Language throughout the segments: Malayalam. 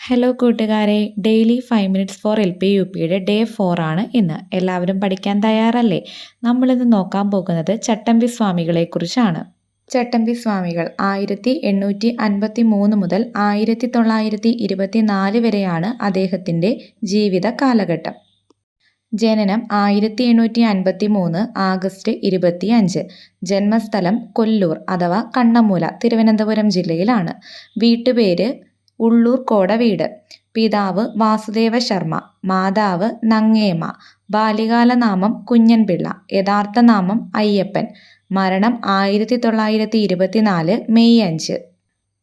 ഹലോ കൂട്ടുകാരെ, ഡെയിലി 5 മിനിറ്റ്സ് ഫോർ LP UPയുടെ ഡേ 4 ആണ് ഇന്ന്. എല്ലാവരും പഠിക്കാൻ തയ്യാറല്ലേ? നമ്മളിന്ന് നോക്കാൻ പോകുന്നത് ചട്ടമ്പി സ്വാമികളെക്കുറിച്ചാണ്. ചട്ടമ്പി സ്വാമികൾ 1853 മുതൽ 1924 വരെയാണ് അദ്ദേഹത്തിൻ്റെ ജീവിത കാലഘട്ടം. ജനനം 1853 ആഗസ്റ്റ് 25. ജന്മസ്ഥലം കൊല്ലൂർ അഥവാ കണ്ണമൂല, തിരുവനന്തപുരം ജില്ലയിലാണ്. വീട്ടുപേര് ഉള്ളൂർ കോട വീട്. പിതാവ് വാസുദേവ ശർമ്മ, മാതാവ് നങ്ങേമ്മ. ബാല്യകാല നാമം കുഞ്ഞൻപിള്ള, യഥാർത്ഥ നാമം അയ്യപ്പൻ. മരണം 1924 മെയ് 5.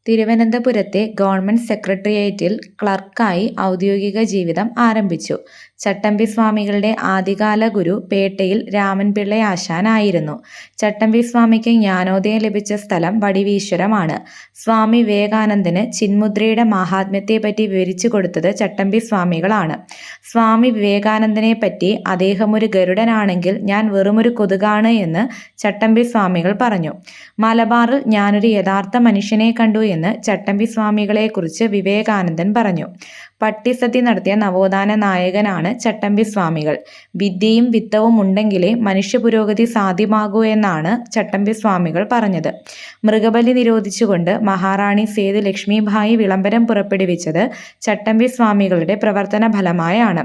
തിരുവനന്തപുരത്തെ ഗവൺമെൻറ് സെക്രട്ടേറിയറ്റിൽ ക്ലർക്കായി ഔദ്യോഗിക ജീവിതം ആരംഭിച്ചു. ചട്ടമ്പി സ്വാമികളുടെ ആദ്യകാല ഗുരു പേട്ടയിൽ രാമൻപിള്ള ആശാനായിരുന്നു. ചട്ടമ്പി സ്വാമിക്ക് ജ്ഞാനോദയം ലഭിച്ച സ്ഥലം വടിവീശ്വരമാണ്. സ്വാമി വിവേകാനന്ദന് ചിന്മുദ്രയുടെ മാഹാത്മ്യത്തെപ്പറ്റി വിവരിച്ചു കൊടുത്തത് ചട്ടമ്പി സ്വാമികളാണ്. സ്വാമി വിവേകാനന്ദനെപ്പറ്റി അദ്ദേഹം ഒരു ഗരുഡനാണെങ്കിൽ ഞാൻ വെറുമൊരു കൊതുകാണ് എന്ന് ചട്ടമ്പി സ്വാമികൾ പറഞ്ഞു. മലബാറിൽ ഞാനൊരു യഥാർത്ഥ മനുഷ്യനെ കണ്ടു എന്ന് ചട്ടമ്പി സ്വാമികളെക്കുറിച്ച് വിവേകാനന്ദൻ പറഞ്ഞു. പട്ടിസദ്യ നടത്തിയ നവോത്ഥാന നായകനാണ് ചട്ടമ്പി സ്വാമികൾ. വിദ്യയും വിത്തവും ഉണ്ടെങ്കിലേ മനുഷ്യ പുരോഗതി സാധ്യമാകൂ എന്നാണ് ചട്ടമ്പി സ്വാമികൾ പറഞ്ഞത്. മൃഗബലി നിരോധിച്ചുകൊണ്ട് മഹാറാണി സേതു ലക്ഷ്മിഭായി വിളംബരം പുറപ്പെടുവിച്ചത് ചട്ടമ്പി സ്വാമികളുടെ പ്രവർത്തന ഫലമായാണ്.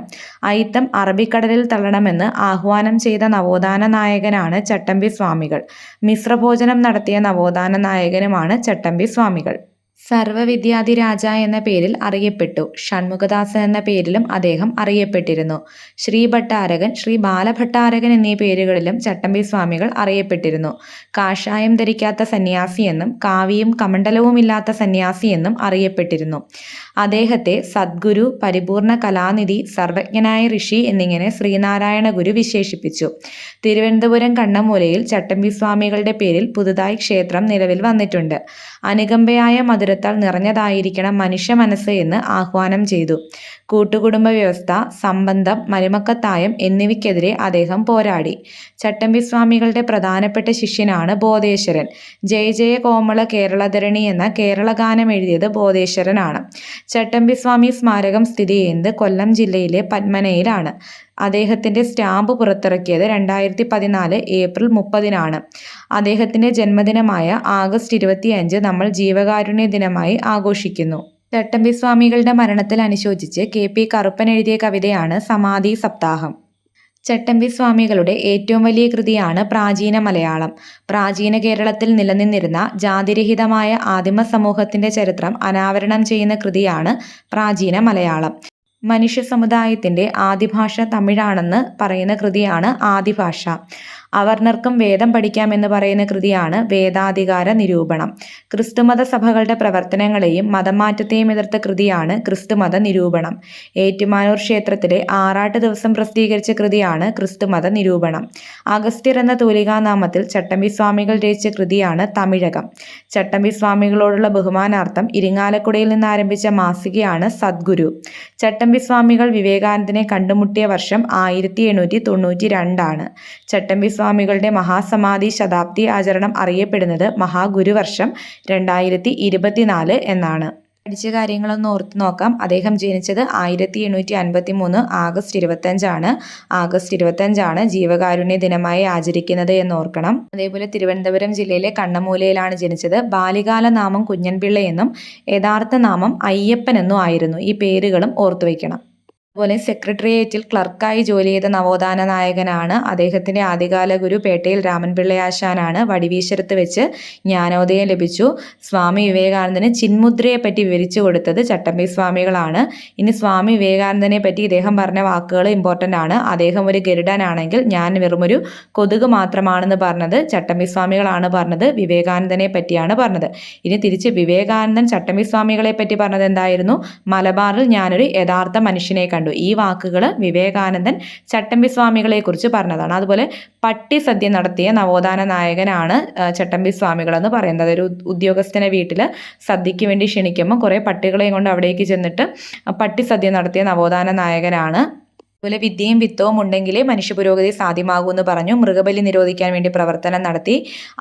അയിത്തം അറബിക്കടലിൽ തള്ളണമെന്ന് ആഹ്വാനം ചെയ്ത നവോത്ഥാന നായകനാണ് ചട്ടമ്പി സ്വാമികൾ. മിശ്രഭോജനം നടത്തിയ നവോത്ഥാന നായകനുമാണ് ചട്ടമ്പി സ്വാമികൾ. സർവവിദ്യാധിരാജ എന്ന പേരിൽ അറിയപ്പെട്ടു. ഷൺമുഖദാസൻ എന്ന പേരിലും അദ്ദേഹം അറിയപ്പെട്ടിരുന്നു. ശ്രീ ഭട്ടാരകൻ, ശ്രീ ബാലഭട്ടാരകൻ എന്നീ പേരുകളിലും ചട്ടമ്പി സ്വാമികൾ അറിയപ്പെട്ടിരുന്നു. കാഷായം ധരിക്കാത്ത സന്യാസിയെന്നും കാവിയും കമണ്ഡലവുമില്ലാത്ത സന്യാസിയെന്നും അറിയപ്പെട്ടിരുന്നു. അദ്ദേഹത്തെ സദ്ഗുരു, പരിപൂർണ കലാനിധി, സർവജ്ഞനായ ഋഷി എന്നിങ്ങനെ ശ്രീനാരായണ ഗുരു വിശേഷിപ്പിച്ചു. തിരുവനന്തപുരം കണ്ണമൂലയിൽ ചട്ടമ്പി സ്വാമികളുടെ പേരിൽ പുതുതായി ക്ഷേത്രം നിലവിൽ വന്നിട്ടുണ്ട്. അനുകമ്പയായ മധുരത്താൽ നിറഞ്ഞതായിരിക്കണം മനുഷ്യ മനസ്സ് എന്ന് ആഹ്വാനം ചെയ്തു. കൂട്ടുകുടുംബ വ്യവസ്ഥ, സംബന്ധം, മരുമക്കത്തായം എന്നിവയ്ക്കെതിരെ അദ്ദേഹം പോരാടി. ചട്ടമ്പി സ്വാമികളുടെ പ്രധാനപ്പെട്ട ശിഷ്യനാണ് ബോധേശ്വരൻ. ജയ ജയ കോമള കേരളധരണി എന്ന കേരള ഗാനം എഴുതിയത് ബോധേശ്വരനാണ്. ചട്ടമ്പി സ്വാമി സ്മാരകം സ്ഥിതി ചെയ്യുന്നത് കൊല്ലം ജില്ലയിലെ പന്മനയിലാണ്. അദ്ദേഹത്തിൻ്റെ സ്റ്റാമ്പ് പുറത്തിറക്കിയത് 2014 ഏപ്രിൽ 30 അദ്ദേഹത്തിൻ്റെ ജന്മദിനമായ ആഗസ്റ്റ് 25 നമ്മൾ ജീവകാരുണ്യ ദിനമായി ആഘോഷിക്കുന്നു. ചട്ടമ്പി സ്വാമികളുടെ മരണത്തിൽ അനുശോചിച്ച് KP കറുപ്പൻ എഴുതിയ കവിതയാണ് സമാധി സപ്താഹം. ചട്ടമ്പി സ്വാമികളുടെ ഏറ്റവും വലിയ കൃതിയാണ് പ്രാചീന മലയാളം. പ്രാചീന കേരളത്തിൽ നിലനിന്നിരുന്ന ജാതിരഹിതമായ ആദിമ സമൂഹത്തിൻ്റെ ചരിത്രം അനാവരണം ചെയ്യുന്ന കൃതിയാണ് പ്രാചീന മലയാളം. മനുഷ്യ സമുദായത്തിൻ്റെ ആദിഭാഷ തമിഴാണെന്ന് പറയുന്ന കൃതിയാണ് ആദിഭാഷ. അവർണർക്കും വേദം പഠിക്കാമെന്ന് പറയുന്ന കൃതിയാണ് വേദാധികാര നിരൂപണം. ക്രിസ്തുമത സഭകളുടെ പ്രവർത്തനങ്ങളെയും മതമാറ്റത്തെയും എതിർത്ത കൃതിയാണ് ക്രിസ്തുമത നിരൂപണം. ഏറ്റുമാനൂർ ക്ഷേത്രത്തിലെ ആറാട്ട് ദിവസം പ്രസിദ്ധീകരിച്ച കൃതിയാണ് ക്രിസ്തുമത നിരൂപണം. അഗസ്ത്യർ എന്ന തൂലികാനാമത്തിൽ ചട്ടമ്പി സ്വാമികൾ രചിച്ച കൃതിയാണ് തമിഴകം. ചട്ടമ്പി സ്വാമികളോടുള്ള ബഹുമാനാർത്ഥം ഇരിങ്ങാലക്കുടയിൽ നിന്ന് ആരംഭിച്ച മാസികയാണ് സദ്ഗുരു. ചട്ടമ്പി സ്വാമികൾ വിവേകാനന്ദനെ കണ്ടുമുട്ടിയ വർഷം 1892 ചട്ടമ്പി സ്വാമികളുടെ മഹാസമാധി ശതാബ്ദി ആചരണം അറിയപ്പെടുന്നത് മഹാഗുരുവർഷം 2024 എന്നാണ്. പഠിച്ച കാര്യങ്ങളൊന്ന് ഓർത്ത് നോക്കാം. അദ്ദേഹം ജനിച്ചത് 1853 ആഗസ്റ്റ് 25 ആഗസ്റ്റ് 25 ജീവകാരുണ്യ ദിനമായി ആചരിക്കുന്നത് എന്ന് ഓർക്കണം. അതേപോലെ തിരുവനന്തപുരം ജില്ലയിലെ കണ്ണമൂലയിലാണ് ജനിച്ചത്. ബാല്യകാല നാമം കുഞ്ഞൻപിള്ള എന്നും യഥാർത്ഥ നാമം അയ്യപ്പൻ എന്നും ആയിരുന്നു. ഈ പേരുകളും ഓർത്തുവയ്ക്കണം. അതുപോലെ സെക്രട്ടേറിയറ്റിൽ ക്ലർക്കായി ജോലി ചെയ്ത നവോത്ഥാന നായകനാണ്. അദ്ദേഹത്തിൻ്റെ ആദ്യകാല ഗുരു പേട്ടയിൽ രാമൻപിള്ള ആശാനാണ്. വടിവീശ്വരത്ത് വെച്ച് ജ്ഞാനോദയം ലഭിച്ചു. സ്വാമി വിവേകാനന്ദന് ചിന്മുദ്രയെപ്പറ്റി വിവരിച്ചു കൊടുത്തത് ചട്ടമ്പി സ്വാമികളാണ്. ഇനി സ്വാമി വിവേകാനന്ദനെ പറ്റി ഇദ്ദേഹം പറഞ്ഞ വാക്കുകൾ ഇമ്പോർട്ടൻ്റ് ആണ്. അദ്ദേഹം ഒരു ഗരുഡനാണെങ്കിൽ ഞാൻ വെറുമൊരു കൊതുക് മാത്രമാണെന്ന് പറഞ്ഞത് ചട്ടമ്പി സ്വാമികളാണ് പറഞ്ഞത്. വിവേകാനന്ദനെ പറ്റിയാണ് പറഞ്ഞത്. ഇനി തിരിച്ച് വിവേകാനന്ദൻ ചട്ടമ്പി സ്വാമികളെ പറ്റി പറഞ്ഞത് എന്തായിരുന്നു? മലബാറിൽ ഞാനൊരു യഥാർത്ഥ മനുഷ്യനെ കണ്ടു. ഈ വാക്കുകൾ വിവേകാനന്ദൻ ചട്ടമ്പി സ്വാമികളെ കുറിച്ച് പറഞ്ഞതാണ്. അതുപോലെ പട്ടിസദ്യ നടത്തിയ നവോത്ഥാന നായകനാണ് ചട്ടമ്പി സ്വാമികൾ എന്ന് പറയുന്നത്. അതൊരു ഉദ്യോഗസ്ഥനെ വീട്ടിൽ സദ്യയ്ക്ക് വേണ്ടി ക്ഷണിക്കുമ്പോൾ കുറേ പട്ടികളെയും കൊണ്ട് അവിടേക്ക് ചെന്നിട്ട് പട്ടിസദ്യ നടത്തിയ നവോത്ഥാന നായകനാണ്. അതുപോലെ വിദ്യയും വിത്തവും ഉണ്ടെങ്കിലേ മനുഷ്യ പുരോഗതി സാധ്യമാകൂ എന്ന് പറഞ്ഞു. മൃഗബലി നിരോധിക്കാൻ വേണ്ടി പ്രവർത്തനം നടത്തി.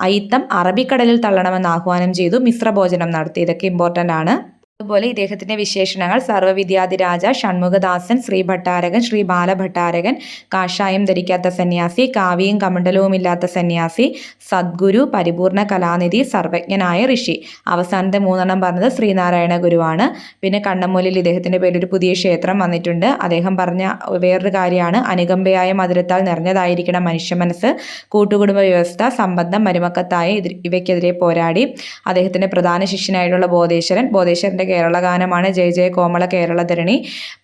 അയിത്തം അറബിക്കടലിൽ തള്ളണമെന്ന് ആഹ്വാനം ചെയ്തു. മിശ്രഭോജനം നടത്തി. ഇതൊക്കെ ഇമ്പോർട്ടൻ്റ് ആണ്. അതുപോലെ ഇദ്ദേഹത്തിൻ്റെ വിശേഷണങ്ങൾ സർവ്വവിദ്യാധിരാജ, ഷൺമുഖദാസൻ, ശ്രീ ഭട്ടാരകൻ, ശ്രീ ബാലഭട്ടാരകൻ, കാഷായം ധരിക്കാത്ത സന്യാസി, കാവിയും കമണ്ഡലവുമില്ലാത്ത സന്യാസി, സദ്ഗുരു, പരിപൂർണ കലാനിധി, സർവജ്ഞനായ ഋഷി. അവസാനത്തെ 3 പറഞ്ഞത് ശ്രീനാരായണ ഗുരുവാണ്. പിന്നെ കണ്ണമ്മൂലിൽ ഇദ്ദേഹത്തിൻ്റെ പേരിൽ ഒരു പുതിയ ക്ഷേത്രം വന്നിട്ടുണ്ട്. അദ്ദേഹം പറഞ്ഞ വേറൊരു കാര്യമാണ്, അനുകമ്പയായ മധുരത്താൽ നിറഞ്ഞതായിരിക്കണം മനുഷ്യ മനസ്സ്, കൂട്ടുകുടുംബ വ്യവസ്ഥ, സംബന്ധം, മരുമക്കത്തായ ഇവയ്ക്കെതിരെ പോരാടി. അദ്ദേഹത്തിൻ്റെ പ്രധാന ശിഷ്യനായിട്ടുള്ള ബോധേശ്വരൻ്റെ കേരള ഗാനമാണ് ജയ ജയ കോമള കേരളധരണി.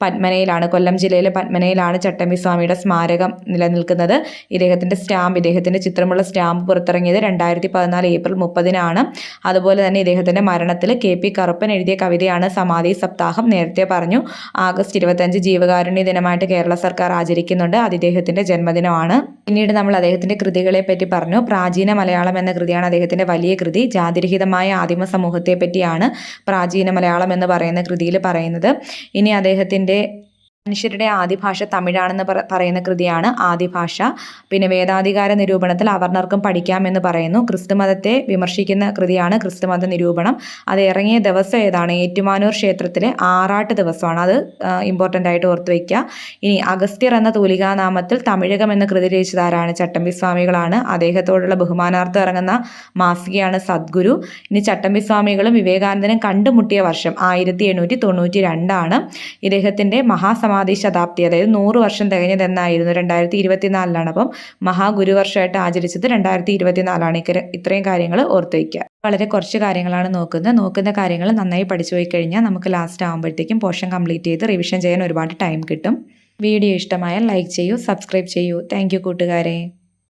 പത്മനയിലാണ്, കൊല്ലം ജില്ലയിലെ പത്മനയിലാണ് ചട്ടമ്പി സ്വാമിയുടെ സ്മാരകം നിലനിൽക്കുന്നത്. ഇദ്ദേഹത്തിൻ്റെ ചിത്രമുള്ള സ്റ്റാമ്പ് പുറത്തിറങ്ങിയത് 2014 ഏപ്രിൽ 30-നാണ്. അതുപോലെ തന്നെ ഇദ്ദേഹത്തിൻ്റെ മരണത്തിൽ KP കറുപ്പൻ എഴുതിയ കവിതയാണ് സമാധി സപ്താഹം. നേരത്തെ പറഞ്ഞു, ആഗസ്റ്റ് 25 ജീവകാരുണ്യ ദിനമായിട്ട് കേരള സർക്കാർ ആചരിക്കുന്നുണ്ട്. അത് ഇദ്ദേഹത്തിൻ്റെ ജന്മദിനമാണ്. പിന്നീട് നമ്മൾ അദ്ദേഹത്തിൻ്റെ കൃതികളെ പറ്റി പറഞ്ഞു. പ്രാചീന മലയാളം എന്ന കൃതിയാണ് അദ്ദേഹത്തിൻ്റെ വലിയ കൃതി. ജാതിരഹിതമായ ആദിമ സമൂഹത്തെ പറ്റിയാണ് പ്രാചീന മലയാളം എന്ന് പറയുന്ന കൃതിയിൽ പറയുന്നത്. ഇനി അദ്ദേഹത്തിൻ്റെ മനുഷ്യരുടെ ആദിഭാഷ തമിഴാണെന്ന് പറയുന്ന കൃതിയാണ് ആദിഭാഷ. പിന്നെ വേദാധികാര നിരൂപണത്തിൽ അവർണർക്കും പഠിക്കാമെന്ന് പറയുന്നു. ക്രിസ്തുമതത്തെ വിമർശിക്കുന്ന കൃതിയാണ് ക്രിസ്തുമത നിരൂപണം. അത് ഇറങ്ങിയ ദിവസം ഏതാണ്? ഏറ്റുമാനൂർ ക്ഷേത്രത്തിലെ ആറാട്ട് ദിവസമാണ്. അത് ഇമ്പോർട്ടൻ്റ് ആയിട്ട് ഓർത്ത് വയ്ക്കുക. ഇനി അഗസ്ത്യർ എന്ന തൂലികാനാമത്തിൽ തമിഴകം എന്ന കൃതി രചിച്ചതാരാണ്? ചട്ടമ്പി സ്വാമികളാണ്. അദ്ദേഹത്തോടുള്ള ബഹുമാനാർത്ഥം ഇറങ്ങുന്ന മാസികയാണ് സദ്ഗുരു. ഇനി ചട്ടമ്പി സ്വാമികളും വിവേകാനന്ദനും കണ്ടുമുട്ടിയ വർഷം 1892 ഇദ്ദേഹത്തിൻ്റെ മഹാസമാധി ശതാബ്ദി, അതായത് 100 വർഷം തികഞ്ഞതെന്നായിരുന്നു 2024. അപ്പം മഹാഗുരുവർഷമായിട്ട് ആചരിച്ചത് 2024. ഇത്രയും കാര്യങ്ങൾ ഓർത്ത് വയ്ക്കുക. വളരെ കുറച്ച് കാര്യങ്ങളാണ് നോക്കുന്ന കാര്യങ്ങൾ നന്നായി പഠിച്ചു പോയി കഴിഞ്ഞാൽ നമുക്ക് ലാസ്റ്റ് ആകുമ്പോഴത്തേക്കും പോർഷൻ കംപ്ലീറ്റ് ചെയ്ത് റിവിഷൻ ചെയ്യാൻ ഒരുപാട് ടൈം കിട്ടും. വീഡിയോ ഇഷ്ടമായാൽ ലൈക്ക് ചെയ്യൂ, സബ്സ്ക്രൈബ് ചെയ്യൂ. താങ്ക് യു കൂട്ടുകാരെ.